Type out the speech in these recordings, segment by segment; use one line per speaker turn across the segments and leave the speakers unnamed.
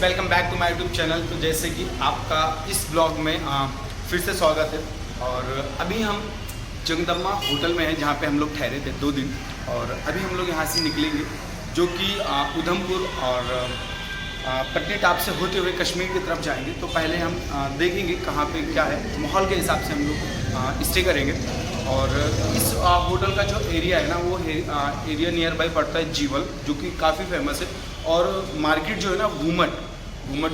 Welcome back to my YouTube channel. तो जैसे कि आपका इस ब्लॉग में फिर से स्वागत है। और अभी हम जगदम्बा होटल में हैं जहाँ पे हम लोग ठहरे थे 2 दिन। और अभी हम लोग यहाँ से निकलेंगे जो कि उधमपुर और पटनी टाप से होते हुए कश्मीर की तरफ जाएंगे। तो पहले हम देखेंगे कहाँ पे क्या है, माहौल के हिसाब से हम लोग स्टे करेंगे। और इस होटल का जो एरिया है ना, वो एरिया नियर बाई पड़ता है जीवल, जो कि काफ़ी फेमस है। और मार्केट जो है ना, घूमट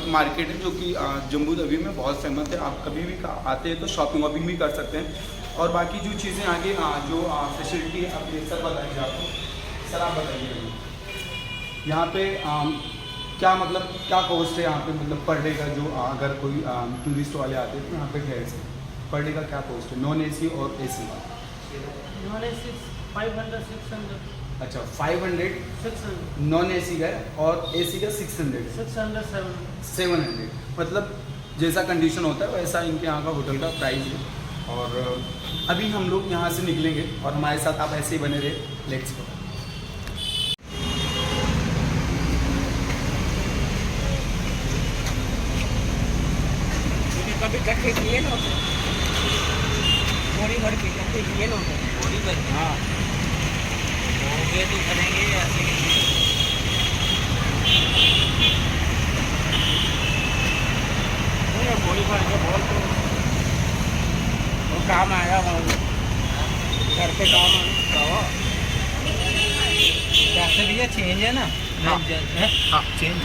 मार्केट है, जो कि जम्मू तवी में बहुत फेमस है। आप कभी भी आते हैं तो शॉपिंग वॉपिंग भी कर सकते हैं। और बाकी जो चीज़ें आगे जो फैसिलिटी है आप सर बताएंगे आपको। सर आप बताइए यहाँ पे क्या मतलब क्या कॉस्ट है यहाँ पे, मतलब पर डे का, जो अगर कोई टूरिस्ट वाले आते हैं तो यहाँ पे ठहर से पर डे का क्या कॉस्ट है, नॉन AC और AC का?
Non AC 500 600।
अच्छा 500
600
नॉन AC का है और AC का 600 700। मतलब जैसा कंडीशन होता है वैसा इनके यहाँ का होटल का प्राइस है। और अभी हम लोग यहाँ से निकलेंगे और हमारे साथ आप ऐसे ही बने रहे। Let's go.
कभी इकट्ठे किए ना थोड़ी भर के इकट्ठे किए ना थोड़ी भर। हाँ होंगे तो करेंगे ऐसे थोड़ी भर के बोल तो काम आया घर पे काम आया। पैसे भैया चेंज है ना? हाँ चेंज।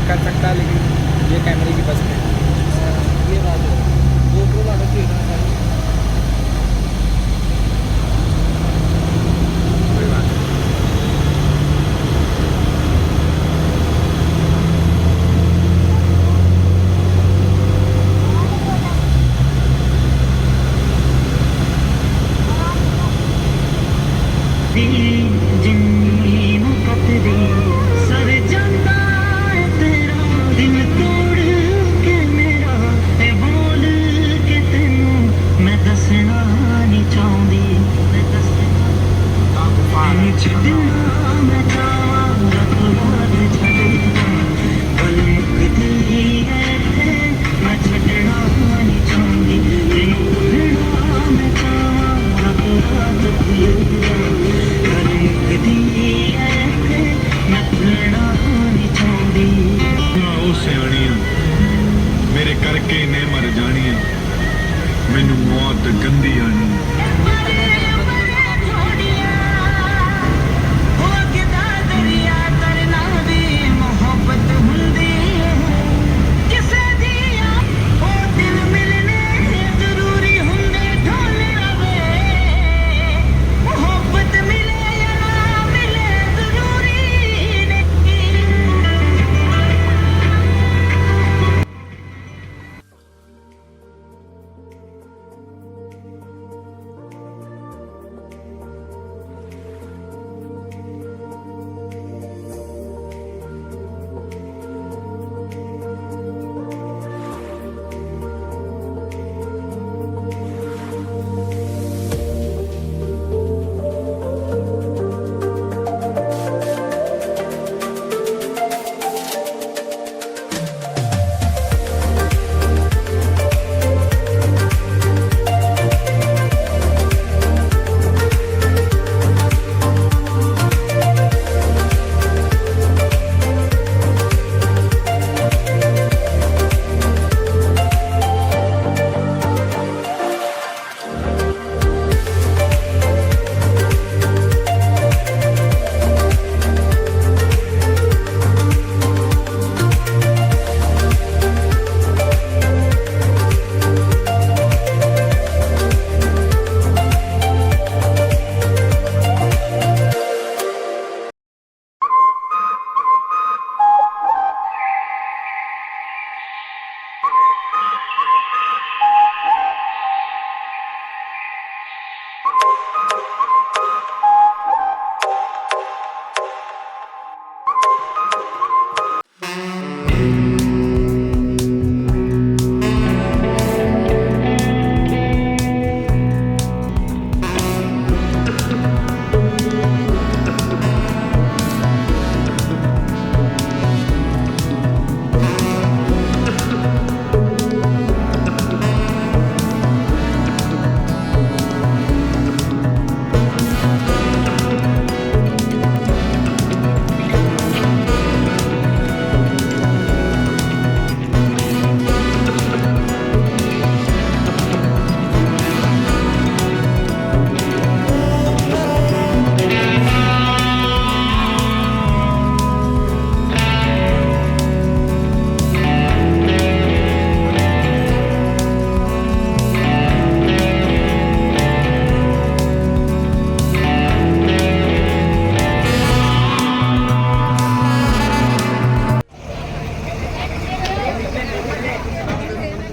कर सकता है लेकिन ये कैमरे की बस में
ये बात है। GoPro वाला चाहिए था।
कोई बात नहीं।
मेरे करके ने मर जानिया, मैनू मौत गंदी आनी।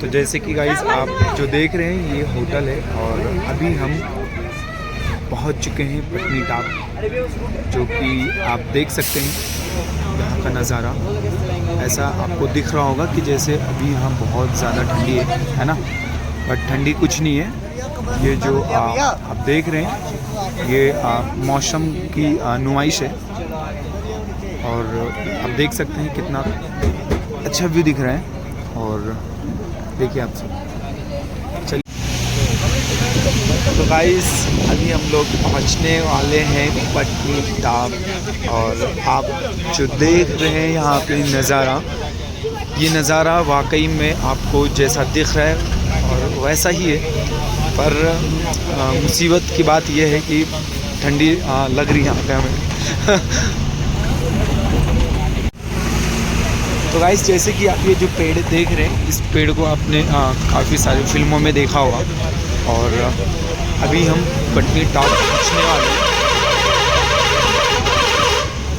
तो जैसे कि गाइस आप जो देख रहे हैं ये होटल है और अभी हम पहुंच चुके हैं पटनी टॉप, जो कि आप देख सकते हैं यहाँ का नज़ारा। ऐसा आपको दिख रहा होगा कि जैसे अभी यहाँ बहुत ज़्यादा ठंडी है ना, बट ठंडी कुछ नहीं है। ये जो आप देख रहे हैं ये मौसम की नुमाइश है और आप देख सकते हैं कितना अच्छा व्यू दिख रहा है। और देखिए आप सब, चलिए तो गाइस अभी हम लोग पहुंचने वाले हैं पटनी टॉप और आप जो देख रहे हैं यहाँ पे नज़ारा, ये नज़ारा वाकई में आपको जैसा दिख रहा है और वैसा ही है, पर मुसीबत की बात यह है कि ठंडी लग रही है यहाँ पे हमें। तो गाइस जैसे कि आप ये जो पेड़ देख रहे हैं, इस पेड़ को आपने काफ़ी सारी फिल्मों में देखा होगा और अभी हम पटनी टॉप पहुँचने वाले हैं।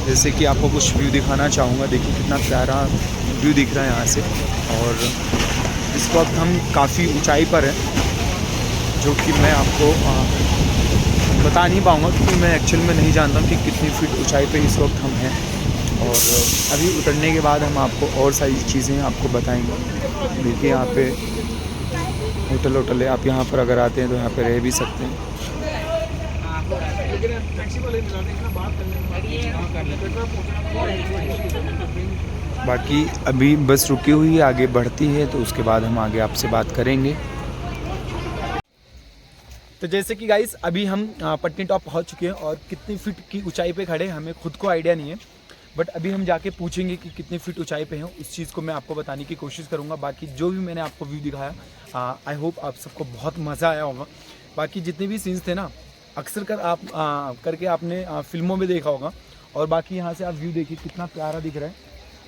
जैसे कि आपको कुछ व्यू दिखाना चाहूँगा, देखिए कितना प्यारा व्यू दिख रहा है यहाँ से। और इस वक्त हम काफ़ी ऊंचाई पर हैं, जो कि मैं आपको बता नहीं पाऊँगा क्योंकि मैं एक्चुअल में नहीं जानता कि कितनी फीट ऊंचाई पे इस वक्त हम हैं। और अभी उतरने के बाद हम आपको और सारी चीज़ें आपको बताएंगे। देखिए यहाँ पे होटल है, आप यहाँ पर अगर आते हैं तो यहाँ पे रह भी सकते हैं। बाकी अभी बस रुकी हुई है, आगे बढ़ती है तो उसके बाद हम आगे आपसे बात करेंगे। तो जैसे कि गाइस अभी हम पटनी टॉप पहुँच चुके हैं और कितनी फीट की ऊंचाई पे खड़े हमें खुद को आइडिया नहीं है, बट अभी हम जाके पूछेंगे कि कितनी फीट ऊंचाई पे हैं। उस चीज़ को मैं आपको बताने की कोशिश करूंगा। बाकी जो भी मैंने आपको व्यू दिखाया, आई होप आप सबको बहुत मज़ा आया होगा। बाकी जितने भी सीन्स थे ना, अक्सर करके आपने फिल्मों में देखा होगा। और बाकी यहाँ से आप व्यू देखिए कितना प्यारा दिख रहा है।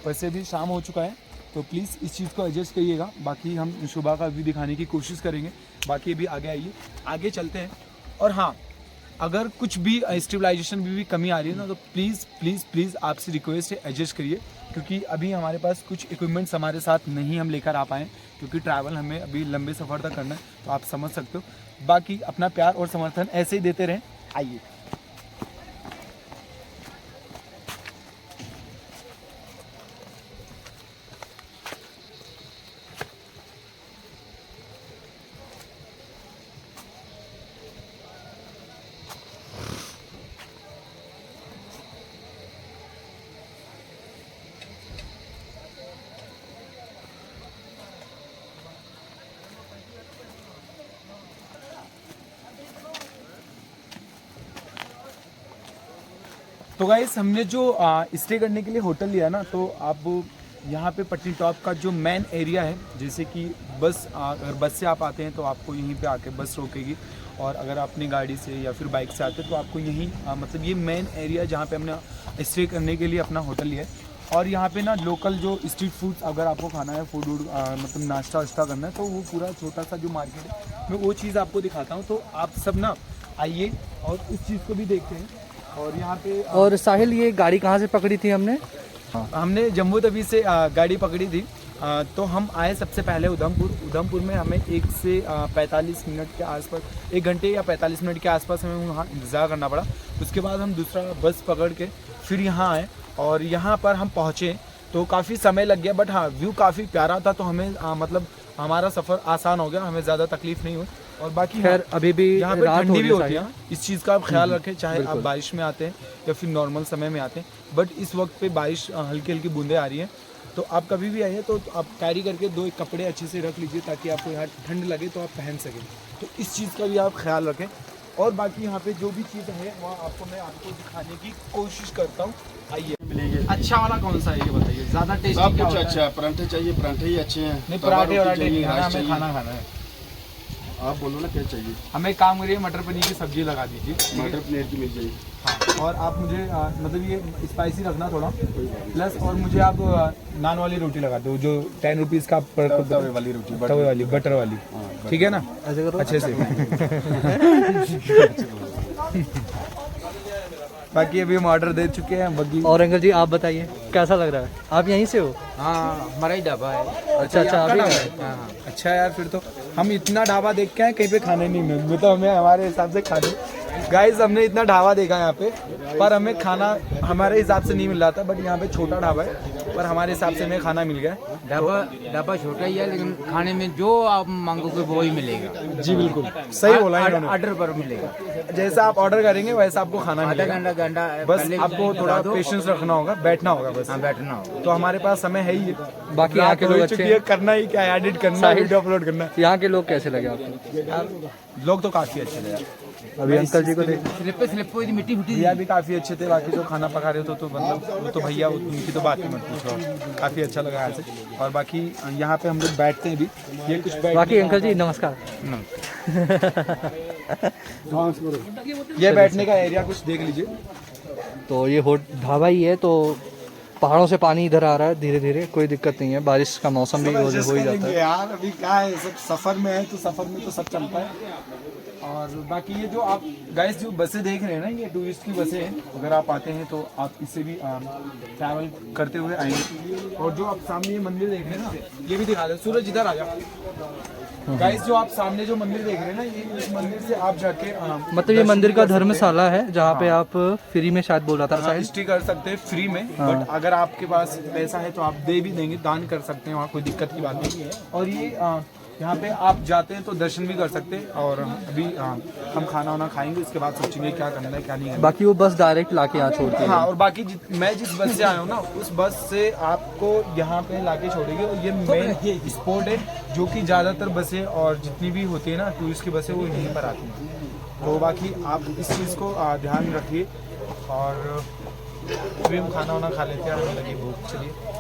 वैसे भी शाम हो चुका है तो प्लीज़ इस चीज़ को एडजस्ट करिएगा। बाकी हम सुबह का व्यू दिखाने की कोशिश करेंगे। बाकी अभी आगे आइए, आगे चलते हैं। और हाँ, अगर कुछ भी स्टेबलाइजेशन भी कमी आ रही है ना, तो प्लीज़ आपसे रिक्वेस्ट है एडजस्ट करिए, क्योंकि अभी हमारे पास कुछ इक्विपमेंट्स हमारे साथ नहीं हम लेकर आ पाएँ, क्योंकि ट्रैवल हमें अभी लंबे सफ़र तक करना है, तो आप समझ सकते हो। बाकी अपना प्यार और समर्थन ऐसे ही देते रहें। आइए। तो गाइस हमने जो स्टे करने के लिए होटल लिया ना, तो आप यहाँ पे पटनी टॉप का जो मेन एरिया है, जैसे कि बस अगर बस से आप आते हैं तो आपको यहीं पे आके बस रोकेगी, और अगर अपनी गाड़ी से या फिर बाइक से आते हैं तो आपको यहीं मतलब ये मेन एरिया जहाँ पे हमने स्टे करने के लिए अपना होटल लिया है। और यहाँ पे ना लोकल जो स्ट्रीट फूड्स अगर आपको खाना है, फूड मतलब नाश्ता वाश्ता करना है, तो वो पूरा छोटा सा जो मार्केट है, मैं वो चीज़ आपको दिखाता हूँ। तो आप सब ना आइए और इस चीज़ को भी देखते हैं। और यहाँ पे
और साहिल, ये गाड़ी कहाँ से पकड़ी थी हमने?
हमने जम्मू तवी से गाड़ी पकड़ी थी। तो हम आए सबसे पहले उधमपुर में हमें 1 से 45 मिनट के आसपास, 1 घंटे या 45 मिनट के आसपास हमें वहाँ इंतज़ार करना पड़ा। उसके बाद हम दूसरा बस पकड़ के फिर यहाँ आए और यहाँ पर हम पहुँचे तो काफ़ी समय लग गया, बट हाँ व्यू काफ़ी प्यारा था, तो हमें मतलब हमारा सफ़र आसान हो गया, हमें ज़्यादा तकलीफ नहीं हुई। और बाकी
खैर अभी भी
यहाँ पे
रात
ठंडी भी
हो
होती है, इस चीज़ का आप ख्याल रखें, चाहे आप बारिश में आते हैं या फिर नॉर्मल समय में आते हैं। बट इस वक्त पे बारिश हल्की हल्की बूंदें आ रही हैं, तो आप कभी भी आइए तो आप कैरी करके 2 कपड़े अच्छे से रख लीजिए ताकि आपको यहाँ ठंड लगे तो आप पहन सकें। तो इस चीज़ का भी आप ख्याल रखें। और बाकी यहाँ पे जो भी चीज़ है वहाँ आपको दिखाने की कोशिश करता हूँ। आइए,
मिलेंगे।
अच्छा वाला कौन सा है ये बताइए, ज़्यादा टेस्टी
सब
क्या
कुछ
होता है?
अच्छा है। परांठे चाहिए, परांठे ही अच्छे हैं।
नहीं,
तवा
पराठे
रोटी
वराठे
चाहिए,
नहीं खाना,
राइस
हमें
चाहिए।
खाना है।
आप बोलो ना क्या चाहिए।
हमें एक काम करिए, मटर पनीर की सब्जी लगा दीजिए।
मटर पनीर की मिल जाएगी।
हाँ, और आप मुझे मतलब ये स्पाइसी रखना थोड़ा, प्लस और मुझे आप नान वाली रोटी लगा दो, जो 10 रुपीज़ का
तवे वाली रोटी,
तवे वाली, बटर वाली, ठीक है ना? अच्छे से। बाकी अभी हम ऑर्डर दे चुके हैं बग्गी।
और अंकल जी आप बताइए कैसा लग रहा है, आप यहीं से हो?
हाँ हमारा ही ढाबा है।
अच्छा अच्छा, अभी
हाँ
अच्छा यार, फिर तो हम इतना ढाबा देख के आए, कहीं पे खाने नहीं मिले तो हमें हमारे हिसाब से खाने। गाइस हमने इतना ढाबा देखा यहाँ पे, पर हमें खाना हमारे हिसाब से नहीं मिल रहा था। बट यहाँ पे छोटा ढाबा है, पर हमारे हिसाब से हमें खाना मिल गया।
ढाबा छोटा ही है, लेकिन खाने में जो आप मांगोगे वो ही मिलेगा।
जी बिल्कुल सही बोला इन्होंने।
ऑर्डर पर मिलेगा,
जैसा आप ऑर्डर करेंगे वैसा आपको खाना
आधा
मिलेगा।
घंटा
बस
पहले
आपको थोड़ा
बता दो।
पेशेंस रखना होगा, बैठना होगा बस।
हाँ बैठना हो।
तो हमारे पास समय है ही।
बाकी यहाँ के लोग अच्छे हैं?
करना ही क्या है, एडिट करना, वीडियो अपलोड करना।
यहाँ के लोग कैसे लगे आपको?
लोग तो काफी अच्छे थे यार।
अभी अंकल जी को देख,
स्लिप मिट्टी फुटी
भैया भी काफी अच्छे थे। बाकी जो खाना पका रहे थे तो मतलब वो तो भैया, उनकी तो बात ही मत पूछो, काफी अच्छा लगा यहाँ से। और बाकी यहाँ पे हम लोग बैठते हैं भी, ये कुछ
बाकी अंकल जी नमस्कार।
ये बैठने का एरिया कुछ देख लीजिए।
तो ये ढाबा ही है, तो पहाड़ों से पानी इधर आ रहा है धीरे धीरे, कोई दिक्कत नहीं है, बारिश का मौसम भी हो ही जाता है
यार। अभी क्या है, सब सफर में है तो सफर में तो सब चलता है। और बाकी ये जो आप गाइस जो बसें देख रहे हैं ना, ये टूरिस्ट की बसें हैं। अगर आप आते हैं तो आप इससे भी ट्रैवल करते हुए आएंगे। और जो आप सामने ये मंदिर देख रहे हैं ना, ये भी दिखा दे सूरज, इधर आ जा। गाइस जो आप सामने जो मंदिर देख रहे हैं ना, ये इस मंदिर से आप जाके
मतलब ये मंदिर का धर्मशाला है जहाँ पे आप फ्री में शायद बोल रहा था शायद
स्टे कर सकते हैं फ्री में। बट अगर आपके पास पैसा है तो आप दे भी देंगे, दान कर सकते हैं, वहाँ कोई दिक्कत की बात नहीं है। और ये यहाँ पे आप जाते हैं तो दर्शन भी कर सकते हैं। और अभी हम खाना वाना खाएंगे, उसके बाद सोचेंगे क्या करना है क्या नहीं करना।
बाकी वो बस डायरेक्ट लाके यहाँ छोड़ती है।
हाँ, और बाकी मैं जिस बस से आया हूँ ना, उस बस से आपको यहाँ पे लाके छोड़ेगी। और ये मेन स्पॉट है जो कि ज़्यादातर बसें और जितनी भी होती है ना टूरिस्ट की बसें, वो यहीं पर आती हैं। तो बाकी आप इस चीज़ को ध्यान रखिए। और अभी हम खाना वाना खा लेते हैं, हमें लगी भूख। चलिए।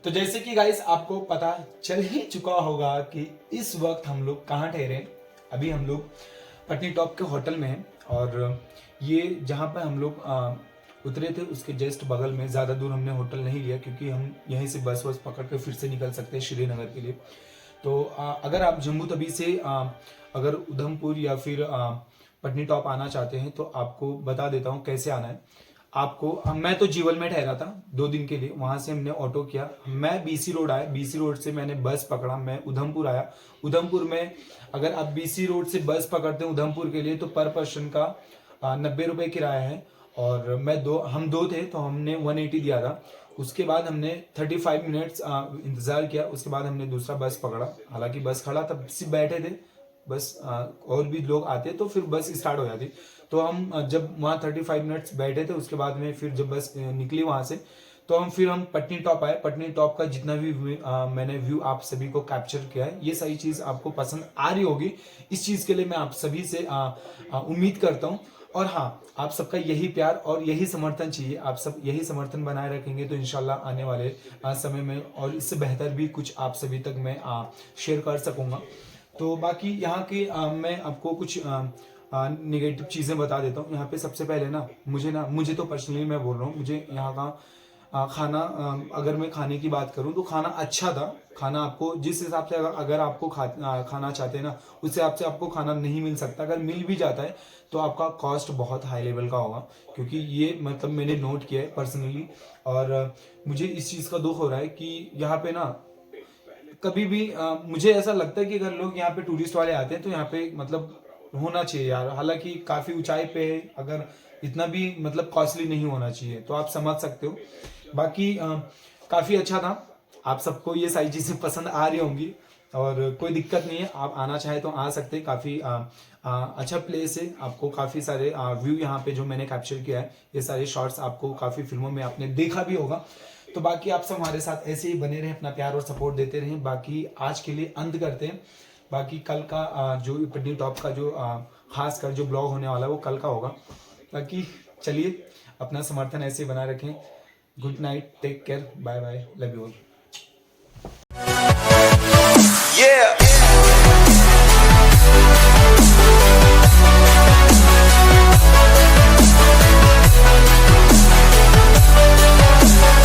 तो जैसे कि गाइस आपको पता चल ही चुका होगा कि इस वक्त हम लोग कहाँ ठहरे। अभी हम लोग पटनी टॉप के होटल में हैं। और ये जहाँ पर हम लोग उतरे थे उसके जस्ट बगल में, ज़्यादा दूर हमने होटल नहीं लिया क्योंकि हम यहीं से बस पकड़ कर फिर से निकल सकते हैं श्रीनगर के लिए। तो अगर आप जम्मू तवी से अगर उधमपुर या फिर पटनी टॉप आना चाहते हैं तो आपको बता देता हूँ कैसे आना है। आपको मैं तो जीवल में ठहरा था 2 दिन के लिए, वहां से हमने ऑटो किया। मैं बीसी रोड आया, बीसी रोड से मैंने बस पकड़ा, मैं उधमपुर आया। उधमपुर में अगर आप बीसी रोड से बस पकड़ते हैं उधमपुर के लिए तो पर पर्सन का 90 रुपये किराया है। और हम दो थे तो हमने 180 दिया था। उसके बाद हमने 35 मिनट्स इंतज़ार किया, उसके बाद हमने दूसरा बस पकड़ा। हालांकि बस खड़ा तब सिर्फ बैठे थे, बस और भी लोग आते तो फिर बस स्टार्ट हो जाती। तो हम जब वहाँ 35 मिनट्स बैठे थे उसके बाद में फिर जब बस निकली वहाँ से तो हम पटनी टॉप आए। पटनी टॉप का जितना भी मैंने व्यू आप सभी को कैप्चर किया है, ये सारी चीज़ आपको पसंद आ रही होगी। इस चीज़ के लिए मैं आप सभी से उम्मीद करता हूँ। और हाँ, आप सबका यही प्यार और यही समर्थन चाहिए। आप सब यही समर्थन बनाए रखेंगे तो इंशाल्लाह आने वाले समय में और इससे बेहतर भी कुछ आप सभी तक मैं शेयर कर सकूँगा। तो बाकी यहाँ के मैं आपको कुछ नेगेटिव चीज़ें बता देता हूँ। यहाँ पे सबसे पहले मुझे तो पर्सनली मैं बोल रहा हूँ, मुझे यहाँ का खाना, अगर मैं खाने की बात करूँ तो खाना अच्छा था। खाना आपको जिस हिसाब से अगर आपको खाना चाहते हैं ना, उस हिसाब से आपको खाना नहीं मिल सकता। अगर मिल भी जाता है तो आपका कॉस्ट बहुत हाई लेवल का होगा, क्योंकि ये मतलब मैंने नोट किया है पर्सनली। और मुझे इस चीज़ का दुख हो रहा है कि यहाँ पे ना कभी भी मुझे ऐसा लगता है कि अगर लोग यहाँ पे टूरिस्ट वाले आते हैं तो यहाँ पे मतलब होना चाहिए यार। हालांकि काफ़ी ऊंचाई पे है, अगर इतना भी मतलब कॉस्टली नहीं होना चाहिए, तो आप समझ सकते हो। बाकी काफ़ी अच्छा था। आप सबको ये सारी चीज़ें पसंद आ रही होंगी। और कोई दिक्कत नहीं है, आप आना चाहे तो आ सकते हैं। काफ़ी अच्छा प्लेस है, आपको काफ़ी सारे व्यू यहाँ पे जो मैंने कैप्चर किया है, ये सारे शॉट्स आपको काफ़ी फिल्मों में आपने देखा भी होगा। तो बाकी आप सब हमारे साथ ऐसे ही बने रहें, अपना प्यार और सपोर्ट देते रहें। बाकी आज के लिए अंत करते हैं, बाकी कल का जो पटनी टॉप का जो खास कर जो ब्लॉग होने वाला है वो कल का होगा। बाकी चलिए, अपना समर्थन ऐसे बना रखें। Good night, take care, bye bye, love you all.
Yeah.